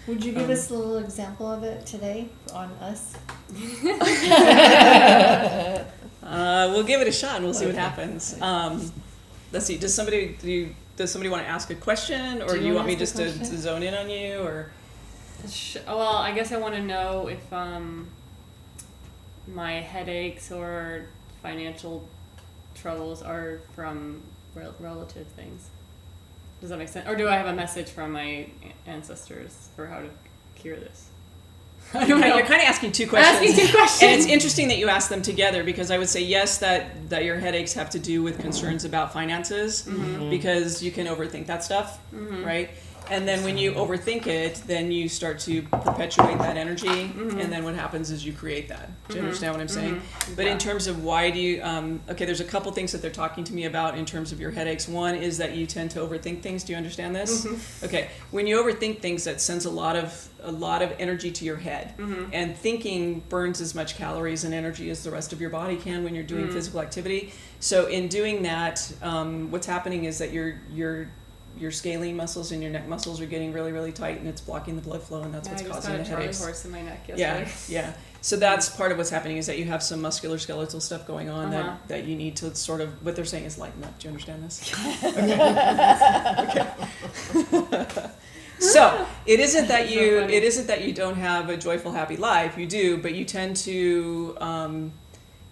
Would you give us a little example of it today on us? We'll give it a shot and we'll see what happens. Let's see. Does somebody want to ask a question, or do you want me just to zone in on you, or? Well, I guess I want to know if my headaches or financial troubles are from relative things. Does that make sense? Or do I have a message from my ancestors for how to cure this? I don't know. You're kind of asking two questions. And it's interesting that you ask them together, because I would say yes, that your headaches have to do with concerns about finances, because you can overthink that stuff, right? And then when you overthink it, then you start to perpetuate that energy, and then what happens is you create that. Do you understand what I'm saying? But in terms of why do you, okay, there's a couple things that they're talking to me about in terms of your headaches. One is that you tend to overthink things. Do you understand this? Okay, when you overthink things, that sends a lot of energy to your head, and thinking burns as much calories and energy as the rest of your body can when you're doing physical activity. So in doing that, what's happening is that your scalene muscles and your neck muscles are getting really, really tight, and it's blocking the blood flow, and that's what's causing the headaches. I just got a Charlie horse in my neck yesterday. Yeah. So that's part of what's happening, is that you have some muscular skeletal stuff going on that you need to sort of, what they're saying is lighten up. Do you understand this? Okay. So it isn't that you don't have a joyful, happy life. You do, but you tend to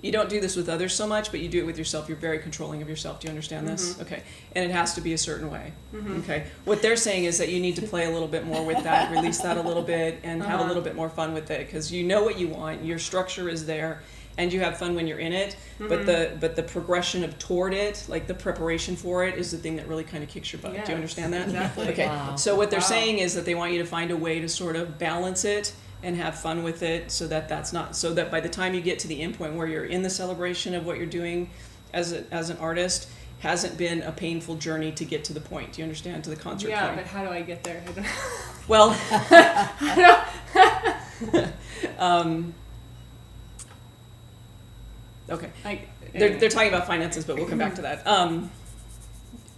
you don't do this with others so much, but you do it with yourself. You're very controlling of yourself. Do you understand this? Okay. And it has to be a certain way. Okay. What they're saying is that you need to play a little bit more with that, release that a little bit, and have a little bit more fun with it, because you know what you want. Your structure is there, and you have fun when you're in it. But the progression toward it, like the preparation for it, is the thing that really kind of kicks your butt. Do you understand that? Exactly. Okay. Wow. So what they're saying is that they want you to find a way to sort of balance it and have fun with it, so that by the time you get to the end point where you're in the celebration of what you're doing as an artist, hasn't been a painful journey to get to the point. Do you understand? To the concert point. Yeah, but how do I get there? I don't Well, okay. They're talking about finances, but we'll come back to that.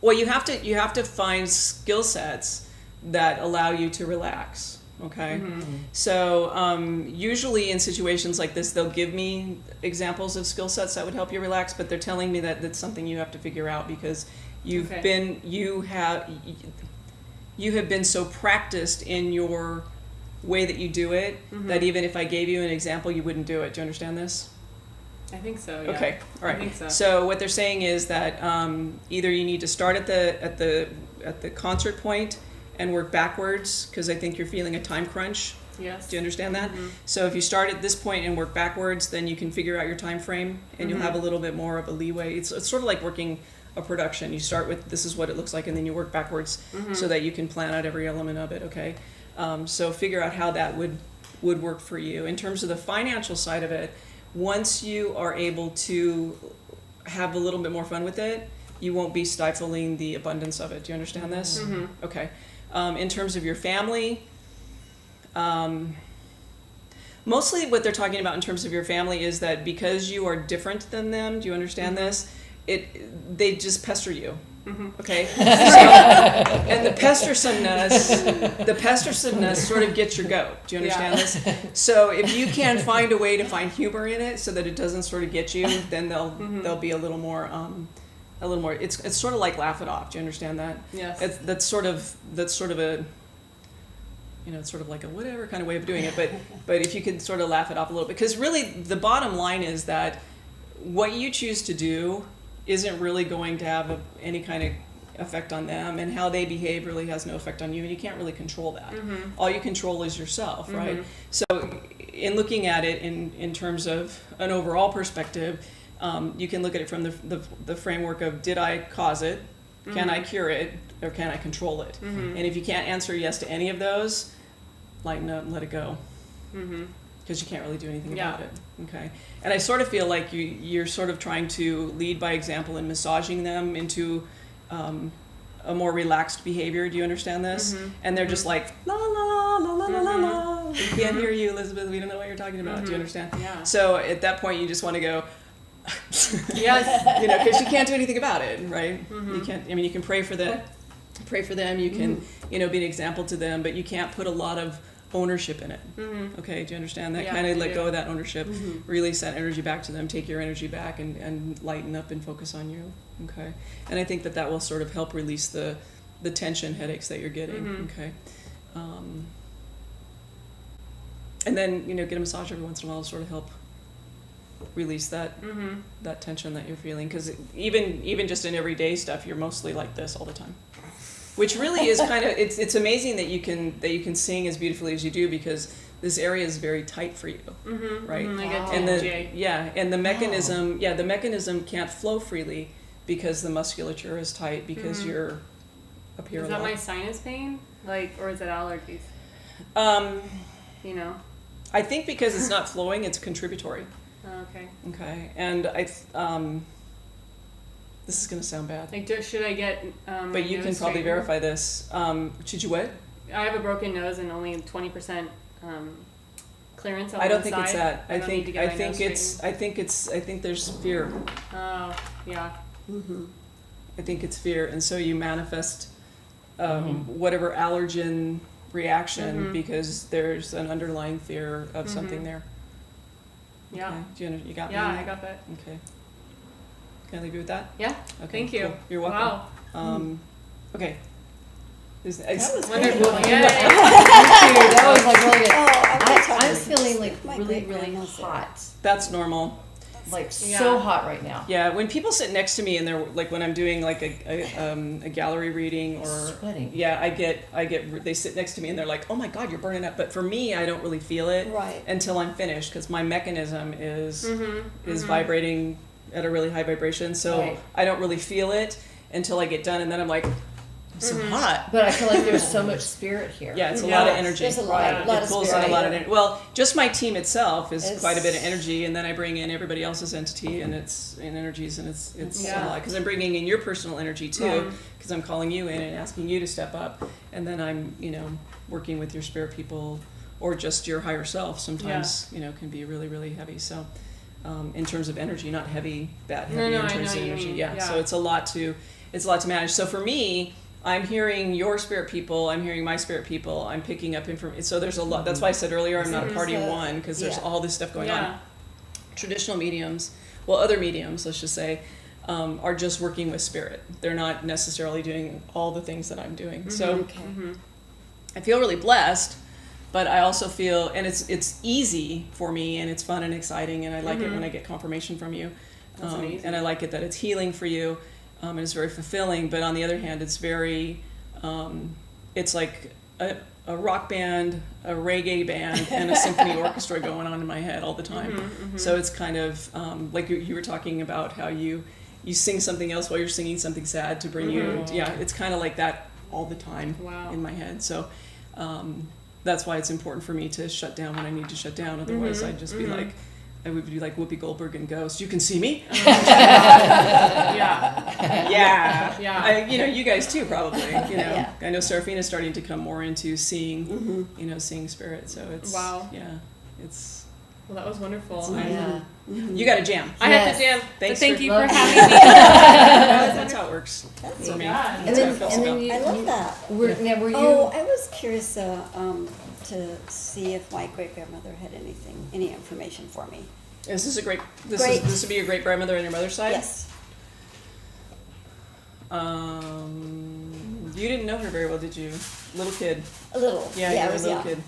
Well, you have to find skill sets that allow you to relax. Okay. So usually in situations like this, they'll give me examples of skill sets that would help you relax, but they're telling me that that's something you have to figure out, because you have been so practiced in your way that you do it that even if I gave you an example, you wouldn't do it. Do you understand this? I think so. Yeah. Okay. All right. I think so. So what they're saying is that either you need to start at the concert point and work backwards, because I think you're feeling a time crunch. Yes. Do you understand that? So if you start at this point and work backwards, then you can figure out your time frame, and you'll have a little bit more of a leeway. It's sort of like working a production. You start with, this is what it looks like, and then you work backwards so that you can plan out every element of it. Okay. So figure out how that would work for you. In terms of the financial side of it, once you are able to have a little bit more fun with it, you won't be stifling the abundance of it. Do you understand this? Okay. In terms of your family, mostly what they're talking about in terms of your family is that because you are different than them, do you understand this? They just pester you. Okay. So, and the pesterousness sort of gets your goat. Do you understand this? So if you can find a way to find humor in it so that it doesn't sort of get you, then they'll be a little more. It's sort of like laugh it off. Do you understand that? Yes. That's sort of a, it's sort of like a whatever kind of way of doing it. But if you could sort of laugh it off a little bit, because really the bottom line is that what you choose to do isn't really going to have any kind of effect on them, and how they behave really has no effect on you, and you can't really control that. All you control is yourself, right? So in looking at it in terms of an overall perspective, you can look at it from the framework of, did I cause it? Can I cure it? Or can I control it? And if you can't answer yes to any of those, lighten up and let it go. Because you can't really do anything about it. Okay. And I sort of feel like you're sort of trying to lead by example and massaging them into a more relaxed behavior. Do you understand this? And they're just like, la la la la la la la. We can't hear you, Elizabeth. We don't know what you're talking about. Do you understand? Yeah. So at that point, you just want to go, yes. because you can't do anything about it, right? You can't. I mean, you can pray for the pray for them, you can, be an example to them, but you can't put a lot of ownership in it. Okay, do you understand that? Yeah, Kind of I let do. go of that ownership, release that energy back to them, take your energy back and lighten up and focus on you. Okay, and I think that will sort of help release the tension, headaches that you're getting. Okay. And then, get a massage every once in a while to sort of help release that that tension that you're feeling, because even just in everyday stuff, you're mostly like this all the time, which really is kind of it's amazing that you can sing as beautifully as you do, because this area is very tight for you, right? I get Wow. And TJ. and the mechanism can't flow freely because the musculature is tight, because you're up here Is a that lot. my sinus pain? Or is it allergies? You know? I think because it's not flowing, it's contributory. Oh, okay. Okay, and this is going to sound bad, Should I get but you can probably verify this. Should you what? I have a broken nose and only 20% clearance on I don't one think side. it's that. I don't need to get my nose straightened. I think there's fear. Oh, yeah. I think it's fear, and so you manifest whatever allergen reaction because there's an underlying fear of something there. Yeah. Okay. You got me? Yeah, on I that? got that. Okay. Can I leave you with that? Yeah. Okay. Thank you. Cool. You're welcome. Wow. Okay. That was Wonderful. great. Yay. That was like really good. Oh, I'm feeling like My really, great really grandma's hot. That's normal. Like Yeah. so hot right now. Yeah, when people sit next to me and they're like, when I'm doing like a gallery reading or Sweating. yeah, I get they sit next to me and they're like, oh my God, you're burning up. But for me, I don't really feel it Right. until I'm finished, because my mechanism is vibrating at a really high vibration. So Right. I don't really feel it until I get done, and then I'm like, I'm so hot. But I feel like there's so much spirit here. Yeah, it's a Yeah. lot of energy. There's a lot It of pulls spirit in a lot of here. energy. Well, just my team itself is It's- quite a bit of energy, and then I bring in everybody else's entity and it's in energies, and it's Yeah. a lot, because I'm bringing in your personal energy too, because I'm calling you in and asking you to step up, and then I'm working with your spirit people or just your higher self. Sometimes can be really, really heavy. So in terms of energy, not heavy, bad heavy No, in I terms know of what you energy. mean. Yeah. Yeah. So it's a lot to manage. So for me, I'm hearing your spirit people, I'm hearing my spirit people, I'm picking up information. So there's a lot. That's why I said earlier I'm not a party of one, because there's yeah. all this stuff going on. Yeah. Traditional mediums, other mediums, let's just say, are just working with spirit. They're not necessarily doing all the things that I'm doing. So I feel really blessed, but I also feel, and it's easy for me, and it's fun and exciting, and I like it when I get confirmation from you. That's amazing. And I like it that it's healing for you. And it's very fulfilling, but on the other hand, it's very, it's like a rock band, a reggae band, and a symphony orchestra going on in my head all the time. So it's kind of like you were talking about how you sing something else while you're singing something sad to bring you, yeah, it's kind of like that all the time Wow. in my head. So that's why it's important for me to shut down when I need to shut down. Otherwise, I'd just be like, I would be like Whoopi Goldberg in Ghost. You can see me. Yeah. Yeah. Yeah. You guys too, probably. Yeah. I know Serafina's starting to come more into seeing, seeing spirit. So it's Wow. Yeah, it's. Well, that was wonderful. Yeah. You got to jam. I have Yes. to jam. Thanks But thank for- you for Love having me. That's how it works for me. God. That's And how it then, feels and about. then you, I love that. were you? Oh, I was curious to see if my great grandmother had any information for me. Is this a great? This Great. would be your great grandmother on your mother's side. Yes. You didn't know her very well, did you? Little kid. A little. Yeah, I you were a was little young. kid.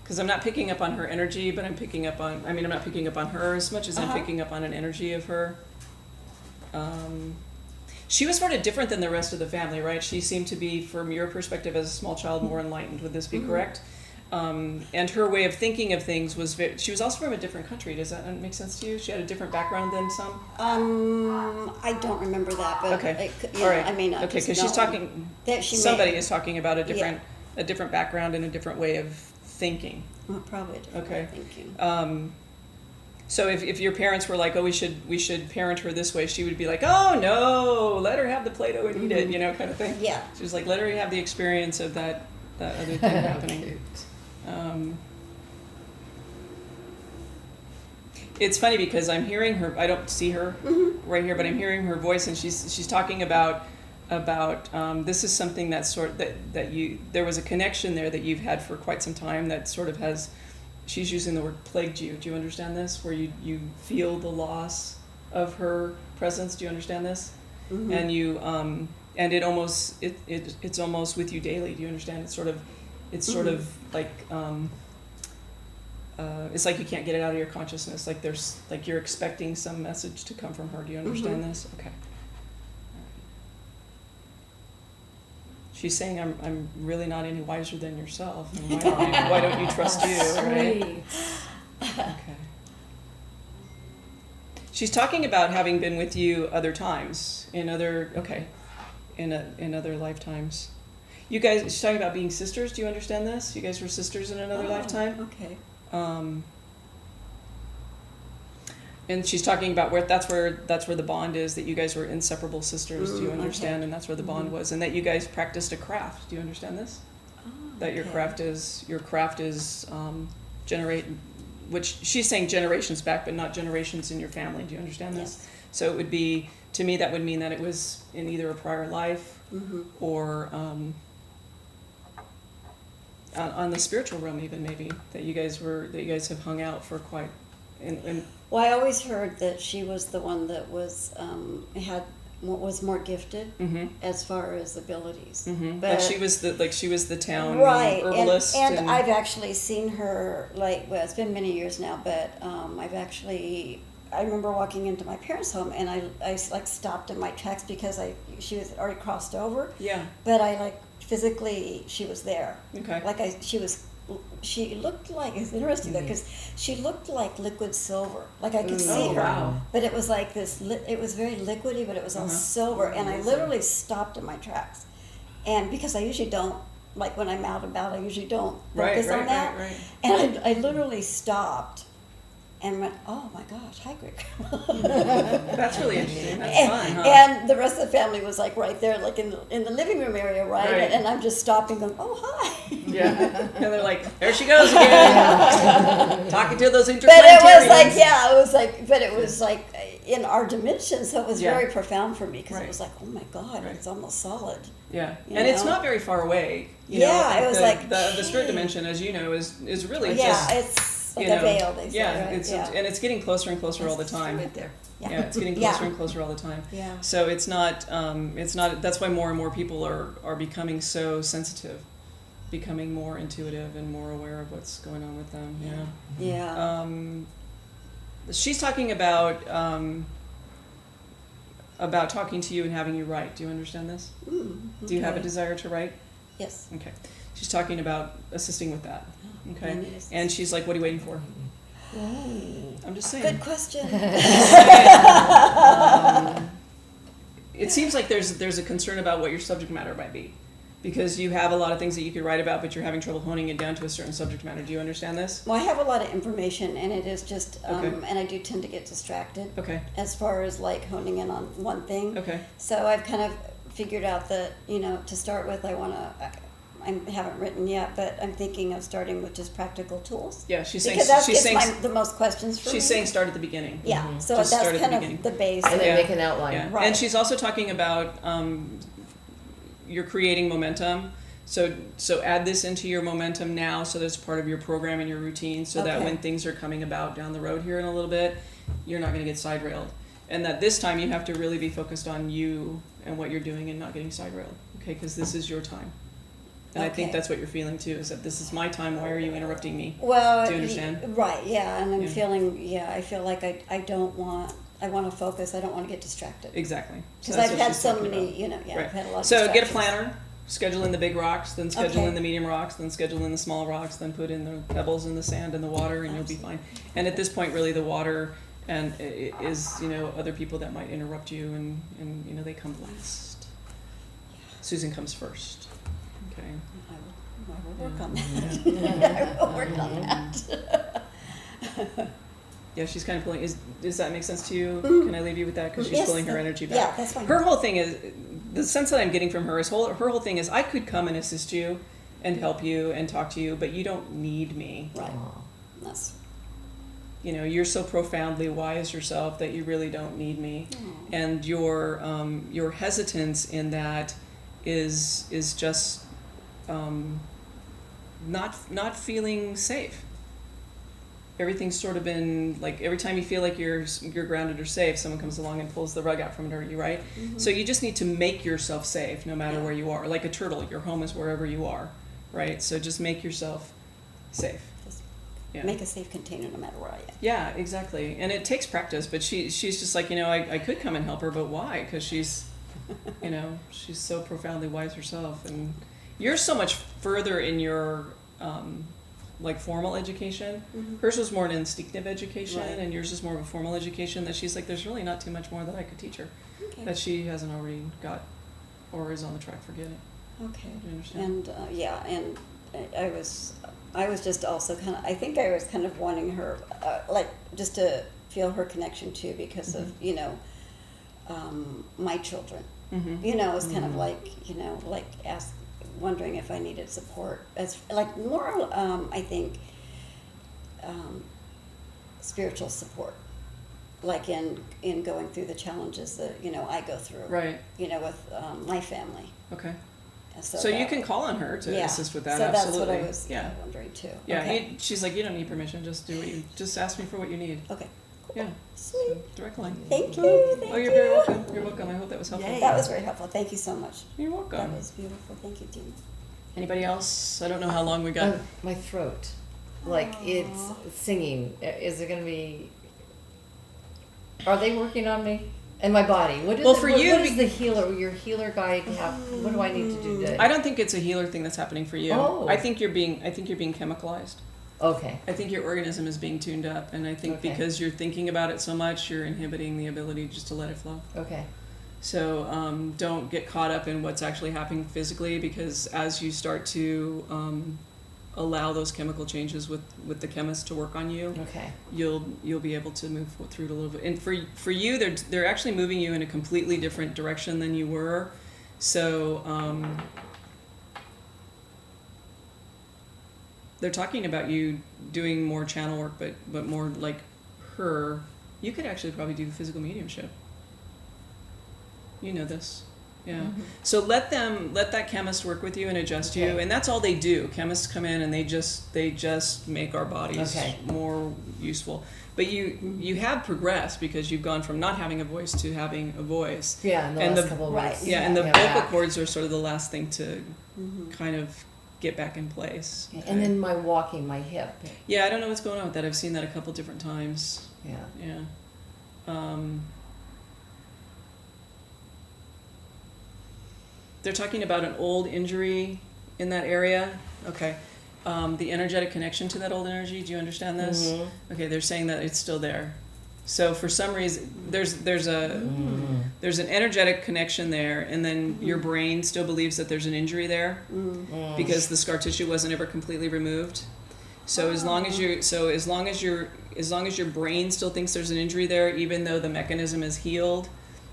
Because I'm not picking up on her energy, but I'm picking up on. I'm not picking up on her as much as I'm picking up on an energy of her. She was sort of different than the rest of the family, right? She seemed to be, from your perspective as a small child, more enlightened. Would this be correct? And her way of thinking of things was she was also from a different country. Does that make sense to you? She had a different background than some? I don't remember that, but Okay. I may not. Okay, just because she's know talking. that she Somebody may, is talking about a different background and a different way of thinking. well, probably a different Okay. thinking. So if your parents were like, oh, we should parent her this way, she would be like, oh no, let her have the Play-Doh and eat it, kind of thing. Yeah. She was like, let her have the experience of that other thing happening. It's funny because I'm hearing her. I don't see her right here, but I'm hearing her voice, and she's talking about about this is something that's there was a connection there that you've had for quite some time that sort of has, she's using the word plagued you. Do you understand this? Where you feel the loss of her presence. Do you understand this? Mm-hmm. And you and it's almost with you daily. Do you understand? It's sort of like it's like you can't get it out of your consciousness. Like there's like you're expecting some message to come from her. Do you understand this? Okay. She's saying, I'm really not any wiser than yourself. And why don't you trust you, right? Okay. She's talking about having been with you other times, in other lifetimes. You guys, she's talking about being sisters. Do you understand this? You guys were sisters in another lifetime? Okay. And she's talking about that's where the bond is, that you guys were inseparable sisters. Do you understand? Okay. And that's where the bond was, and that you guys practiced a craft. Do you understand this? Oh, That your craft is generate, which she's saying generations back, but not generations in your family. Do you understand this? Yes. So it would be, to me, that would mean that it was in either a prior life or on the spiritual realm, even maybe that you guys have hung out for quite. Well, I always heard that she was the one that was was more gifted as far as abilities. But she was the town right, herbalist. And I've actually seen her, like, well, it's been many years now, but I remember walking into my parents' home and I like stopped in my tracks because she was already crossed over. Yeah. But I like physically she was there. Okay. She looked like, it's interesting though, because she looked like liquid silver. Like I could see her, wow. But it was like this, it was very liquidy, but it was all silver. And I literally stopped in my tracks. And because I usually don't, like when I'm out and about, I usually don't focus on that. Right. And I literally stopped and went, oh my gosh, hi, Greg. That's really interesting. That's fun, huh? And the rest of the family was like right there, like in the living room area, right? And I'm just stopping, going, oh hi. Yeah. And they're like, there she goes again, talking to those interplanetarians. But it was like in our dimension, so it was very profound for me because it was like, oh my God, it's almost solid. Yeah, and it's not very far away. You know, it was the spirit dimension, as you know, is really just. It's like a veil, they say, right? And it's getting closer and closer all the time. Right there. Yeah, it's getting closer and closer all the time. Yeah. So it's not. That's why more and more people are becoming so sensitive, becoming more intuitive and more aware of what's going on with them. Yeah. Yeah. She's talking about talking to you and having you write. Do you understand this? Okay. Do you have a desire to write? Yes. Okay. She's talking about assisting with that. Okay. And she's like, what are you waiting for? I'm just saying. Good question. It seems like there's a concern about what your subject matter might be. Because you have a lot of things that you could write about, but you're having trouble honing it down to a certain subject matter. Do you understand this? Well, I have a lot of information, and it is just, and I do tend to get distracted. Okay. As far as like honing in on one thing. Okay. So I've kind of figured out that, to start with, I haven't written yet, but I'm thinking of starting with just practical tools. Yeah, she's saying. Because that gets the most questions for me. She's saying start at the beginning. Yeah, so just that's kind of the base. And then make an outline. Yeah. Right. And she's also talking about you're creating momentum. So add this into your momentum now, so that's part of your program and your routine, so that when things are coming about down the road here in a little bit, you're not going to get side railed. And that this time you have to really be focused on you and what you're doing and not getting side railed. Okay, because this is your time. And I think that's what you're feeling too, is that this is my time, why are you interrupting me? Well, do you understand? Right, yeah, and I'm feeling, I feel like I want to focus, I don't want to get distracted. Exactly. Because I've had so many, I've had a lot of So get a planner, schedule in the big rocks, then schedule in the medium rocks, then schedule in the small rocks, then put in the pebbles and the sand and the water, and you'll be fine. And at this point, really, the water and is, other people that might interrupt you, and they come last. Susan comes first. Okay. I will work on that. I will work on that. Yeah, she's kind of pulling. Does that make sense to you? Can I leave you with that? Because she's pulling her energy back. Yeah, that's fine. Her whole thing is, the sense that I'm getting from her is, her whole thing is, I could come and assist you and help you and talk to you, but you don't need me. Right. That's. you're so profoundly wise yourself that you really don't need me. And your hesitance in that is just not feeling safe. Everything's sort of been like, every time you feel like you're grounded or safe, someone comes along and pulls the rug out from under you, right? So you just need to make yourself safe no matter where you are. Like a turtle, your home is wherever you are, right? So just make yourself safe. Make a safe container no matter where I am. Yeah, exactly. And it takes practice, but she's just like, I could come and help her, but why? Because she's, she's so profoundly wise herself. And you're so much further in your, like formal education. Hers was more an instinctive education, and yours is more of a formal education, that she's like, there's really not too much more that I could teach her that she hasn't already got or is on the track for getting. Okay. You understand? And I was just also I think I was kind of wanting her, like, just to feel her connection too, because of, my children. It's kind of like, wondering if I needed support, as like more, I think, spiritual support, like in going through the challenges that I go through, right? With my family. Okay. So you can call on her to assist with that. So absolutely. That's what I was wondering too. Yeah. Okay. She's like, you don't need permission. Just do what you. Just ask me for what you need. Okay. Cool. Yeah. Sweet. Direct line. Thank you. Thank You're you. very welcome. You're welcome. I hope that was helpful. Yay. That was very helpful. Thank you so much. You're welcome. That was beautiful. Thank you, Dean. Anybody else? I don't know how long we got. My throat, like it's singing. Is it going to be? Are they working on me? And my body. What is Well, for you, what is the healer? Your healer guide have? What do I need to do today? I don't think it's a healer thing that's happening for you. Oh. I think you're being chemicalized. Okay. I think your organism is being tuned up, and I think because you're thinking about it so much, you're inhibiting the ability just to let it flow. Okay. So don't get caught up in what's actually happening physically, because as you start to allow those chemical changes with the chemist to work on you, you'll be able to move through it a little bit. And for you, they're actually moving you in a completely different direction than you were. So they're talking about you doing more channel work, but more like her. You could actually probably do physical mediumship. You know this. Yeah. So let that chemist work with you and adjust you, and that's all they do. Chemists come in and they just make our bodies more useful. But you have progressed, because you've gone from not having a voice to having a voice. Yeah, in the last couple of weeks. Yeah, and the vocal cords are sort of the last thing to kind of get back in place. Okay. And then my walking, my hip. Yeah, I don't know what's going on with that. I've seen that a couple different times. Yeah. Yeah. They're talking about an old injury in that area. Okay. The energetic connection to that old energy. Do you understand this? Okay, they're saying that it's still there. So for some reason, there's an energetic connection there, and then your brain still believes that there's an injury there because the scar tissue wasn't ever completely removed. So as long as your brain still thinks there's an injury there, even though the mechanism is healed,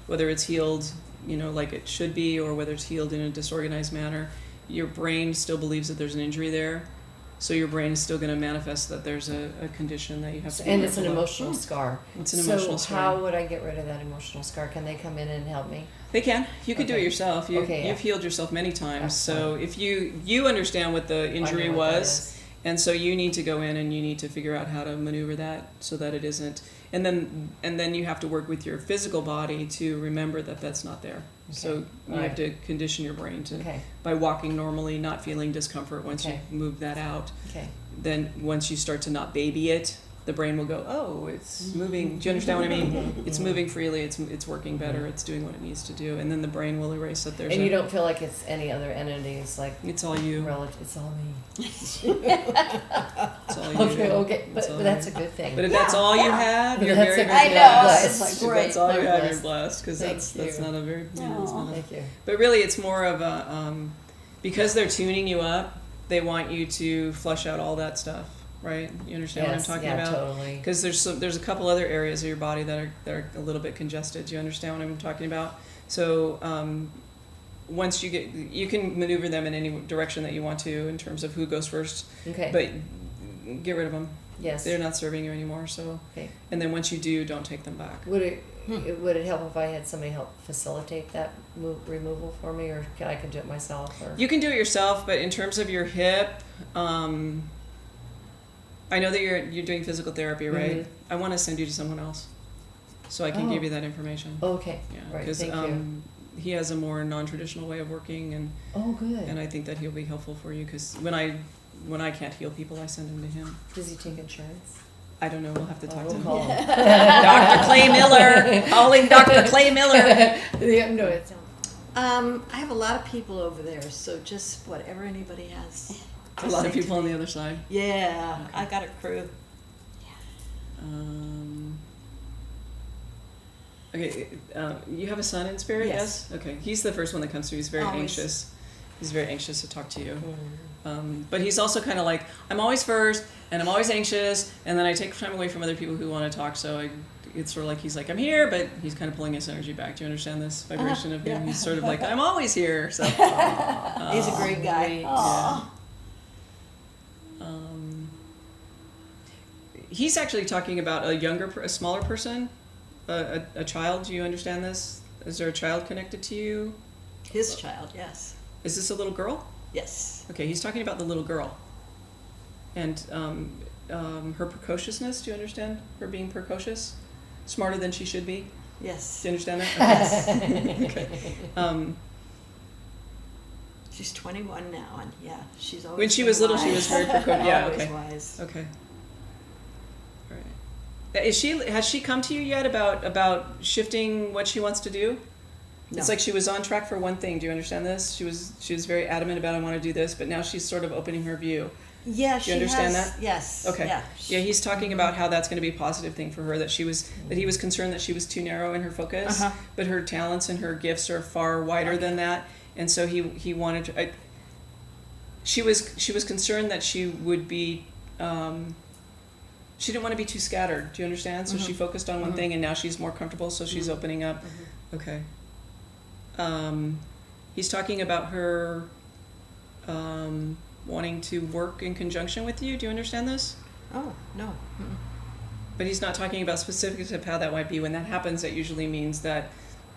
whether it's healed, like it should be, or whether it's healed in a disorganized manner, your brain still believes that there's an injury there. So your brain is still going to manifest that there's a condition that you have to be And it's an careful of. emotional scar. It's an emotional So scar. how would I get rid of that emotional scar? Can they come in and help me? They can. You could do it yourself. You've yeah. healed yourself many times. That's So if you understand what the injury I know what that was, is. and so you need to go in and you need to figure out how to maneuver that so that it isn't. And then you have to work with your physical body to remember that that's not there. So you have to condition your brain to by walking normally, not feeling discomfort once you move that out. Then once you start to not baby it, the brain will go, oh, it's moving. Do you understand what I mean? It's moving freely. It's working better. It's doing what it needs to do. And then the brain will erase that there's. And you don't feel like it's any other entities, like it's all you. It's all me. It's all you. Okay. But that's a good thing. But if that's all you have, you're very, very I blessed. know. It's If like, that's all you have, blessed. you're blessed, because that's not a very. It's not a, Thank you. but really, it's more of a because they're tuning you up. They want you to flush out all that stuff, right? You understand what I'm talking about? Totally. Because there's a couple other areas of your body that are a little bit congested. Do you understand what I'm talking about? So once you can maneuver them in any direction that you want to in terms of who goes first. Okay. But get rid of them. Yes. They're not serving you anymore. So, Okay. and then once you do, don't take them back. Would it help if I had somebody help facilitate that removal for me, or I can do it myself? Or You can do it yourself, but in terms of your hip, I know that you're doing physical therapy, right? Mm-hmm. I want to send you to someone else, so I can give you that information. Okay. Yeah, Right. because Thank you. he has a more non-traditional way of working, and Good. I think that he'll be helpful for you. Because when I can't heal people, I send them to him. Does he take insurance? I don't know. We'll have to talk to We'll him. call him. Dr. Clay Miller, calling Dr. Clay Miller. Yeah, no, it's I have a lot of people over there, so just whatever anybody has. A lot of people on the other side. Yeah, Okay. I got a crew. Okay, you have a son in spirit, Yes. Okay, he's the first one that comes through. He's very Always. anxious. He's very anxious to talk to you. But he's also kind of like, I'm always first, and I'm always anxious, and then I take time away from other people who want to talk, so it's sort of like he's like, I'm here, but he's kind of pulling his energy back. Do you understand this vibration of him? yeah. He's sort of like, I'm always here. So He's a great guy. yeah. He's actually talking about a smaller person, a child. Do you understand this? Is there a child connected to you? His child, yes. Is this a little girl? Yes. Okay, he's talking about the little girl. And her precociousness, do you understand? Her being precocious? Smarter than she should be? Yes. Do you understand that? Okay. Okay. She's 21 now, and yeah, she's always When she been was little, she wise. was very precocious. Yeah, Always okay. wise. Okay. All right. Has she come to you yet about shifting what she wants to do? No. It's like she was on track for one thing. Do you understand this? She was very adamant about, I want to do this, but now she's sort of opening her view. Yeah, Do you understand that? Yes. Okay. Yeah. Yeah, he's talking about how that's going to be a positive thing for her, that he was concerned that she was too narrow in her focus, but her talents and her gifts are far wider than that, and so he wanted to. She was concerned that she would be. She didn't want to be too scattered. Do you understand? So she focused on one thing, and now she's more comfortable, so she's opening up. Okay. He's talking about her wanting to work in conjunction with you. Do you understand this? Oh, no. Mm-mm. But he's not talking about specifics of how that might be. When that happens, that usually means that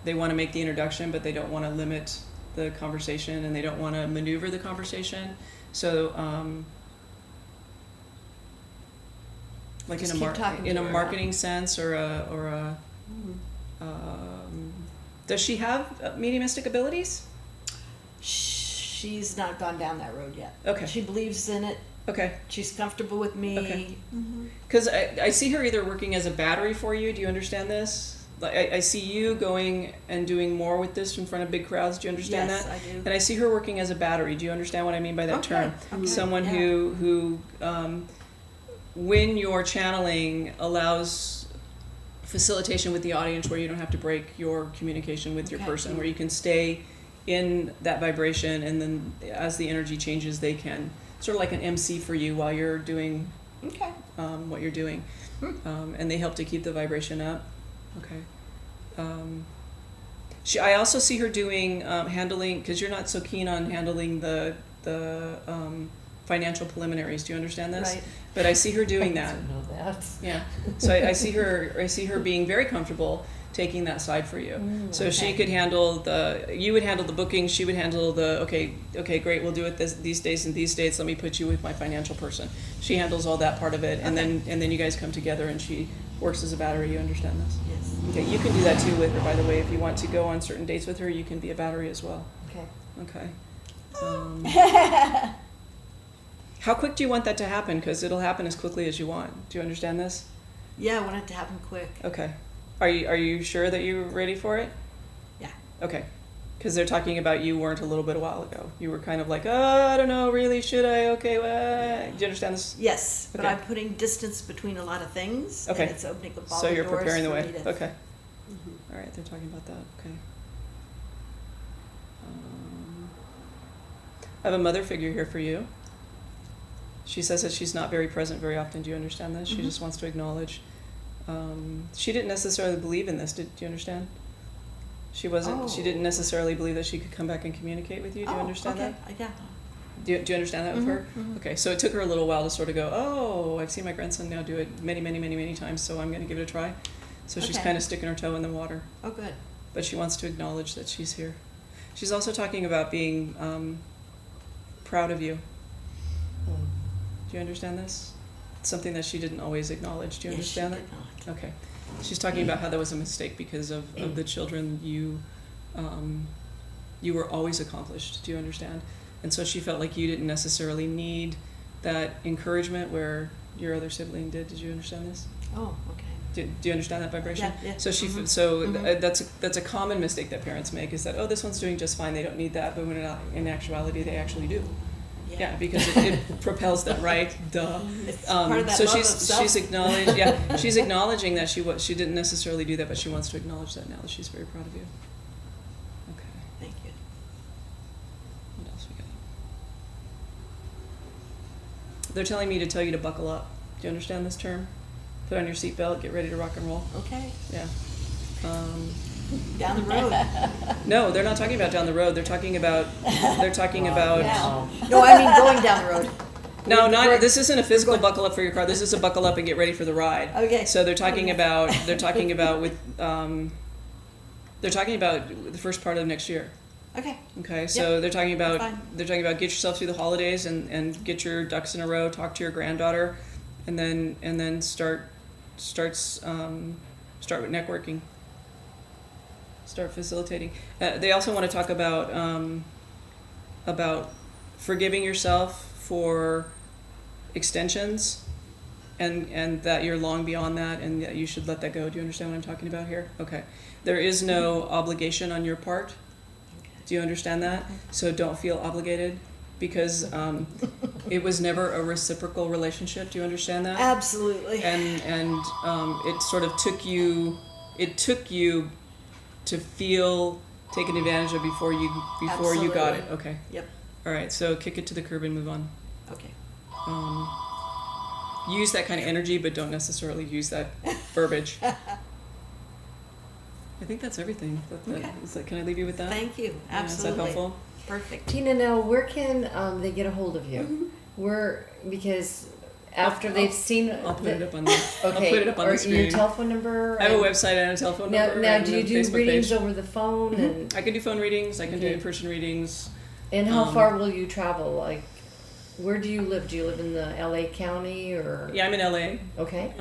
they want to make the introduction, but they don't want to limit the conversation, and they don't want to maneuver the conversation. So, like Just in keep talking a to her. marketing sense, or a does she have mediumistic abilities? She's not gone down that road yet. Okay. She believes in it. Okay. She's comfortable with me. Okay. Because I see her either working as a battery for you. Do you understand this? Like I see you going and doing more with this in front of big crowds. Do you understand Yes, that? I do. And I see her working as a battery. Do you understand what I mean by that term? Okay. Someone Yeah. who when you're channeling, allows facilitation with the audience where you don't have to break your communication with your Okay. person, where you can stay in that vibration, and then as the energy changes, they can sort of like an MC for you while you're doing Okay. what you're doing, and they help to keep the vibration up. Okay. I also see her doing handling, because you're not so keen on handling the financial preliminaries. Do you understand this? Right. But I see her doing that. I don't know that. Yeah. So I see her being very comfortable taking that side for you. So she could handle you would handle the booking, she would handle okay, great, we'll do it these days and these dates, let me put you with my financial person. She handles all that part of it, and then you guys come together and she works as a battery. You understand this? Yes. Okay, you can do that too with her, by the way. If you want to go on certain dates with her, you can be a battery as well. Okay. Okay. How quick do you want that to happen? Because it'll happen as quickly as you want. Do you understand this? Yeah, I want it to happen quick. Okay. Are you sure that you're ready for it? Yeah. Okay. Because they're talking about you weren't a little bit a while ago. You were kind of like, I don't know, really, should I? Okay, well, do you understand this? Yes, but Okay. I'm putting distance between a lot of things. Okay. And it's opening up all So the you're doors preparing the for way. me to- Okay. All right, they're talking about that. Okay. I have a mother figure here for you. She says that she's not very present very often. Do you understand this? She just wants to acknowledge. She didn't necessarily believe in this. Do you understand? She wasn't. She didn't necessarily believe that she could come back and communicate with you. Do you understand okay. that? Yeah. Do you understand that with her? Okay, so it took her a little while to sort of go, oh, I've seen my grandson now do it many times, so I'm going to give it a try. So she's Okay. kind of sticking her toe in the water. Oh, good. But she wants to acknowledge that she's here. She's also talking about being proud of you. Do you understand this? It's something that she didn't always acknowledge. Do you Yes, she understand did that? not. Okay. She's talking about how that was a mistake because of the children you were always accomplished. Do you understand? And so she felt like you didn't necessarily need that encouragement where your other sibling did. Did you understand this? Oh, okay. Do you understand that vibration? Yeah. So that's a common mistake that parents make is that, oh, this one's doing just fine, they don't need that, but when in actuality they actually do. Yeah, because it propels them, right? Duh. It's part of that so love of she's self. acknowledged. Yeah, she's acknowledging that she didn't necessarily do that, but she wants to acknowledge that now that she's very proud of you. Okay. Thank you. What else we got? They're telling me to tell you to buckle up. Do you understand this term? Put on your seatbelt. Get ready to rock and roll. Okay. Yeah. Down the road. No, they're not talking about down the road. They're talking about. Now. No, I mean going down the road. No, We're- this isn't a physical buckle up for your car. This is a buckle up and get ready for the ride. Okay. So they're talking about they're talking about the first part of next year. Okay. Okay, so they're talking about fine. get yourself through the holidays and get your ducks in a row. Talk to your granddaughter, and then start with networking. Start facilitating. They also want to talk about forgiving yourself for extensions, and that you're long beyond that, and that you should let that go. Do you understand what I'm talking about here? Okay. There is no obligation on your part. Do you understand that? So don't feel obligated, because it was never a reciprocal relationship. Do you understand that? Absolutely. And it sort of took you to feel taken advantage of before you got it. Absolutely. Okay. Yep. All right. So kick it to the curb and move on. Okay. Use that kind of energy, but don't necessarily use that verbiage. I think that's everything. Can I leave you with that? Thank you. Yeah, is that Absolutely. helpful? Perfect. Tina, now where can they get a hold of you? Because after they've seen I'll put it up on the. Okay, I'll put it up on or the screen. your telephone number. I have a website and a telephone Now, number. now and do you a do Facebook readings page. over the phone? And I can do phone readings. I can do Okay. in-person readings. and how far will you travel? Like, where do you live? Do you live in the LA County or? Yeah, I'm in LA. Okay.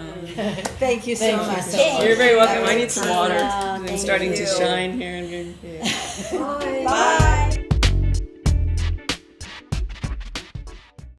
Thank you so Thank you much. so much. You're very welcome. I Very need some water. kind. I'm Thank starting to you. shine here. Bye. Bye.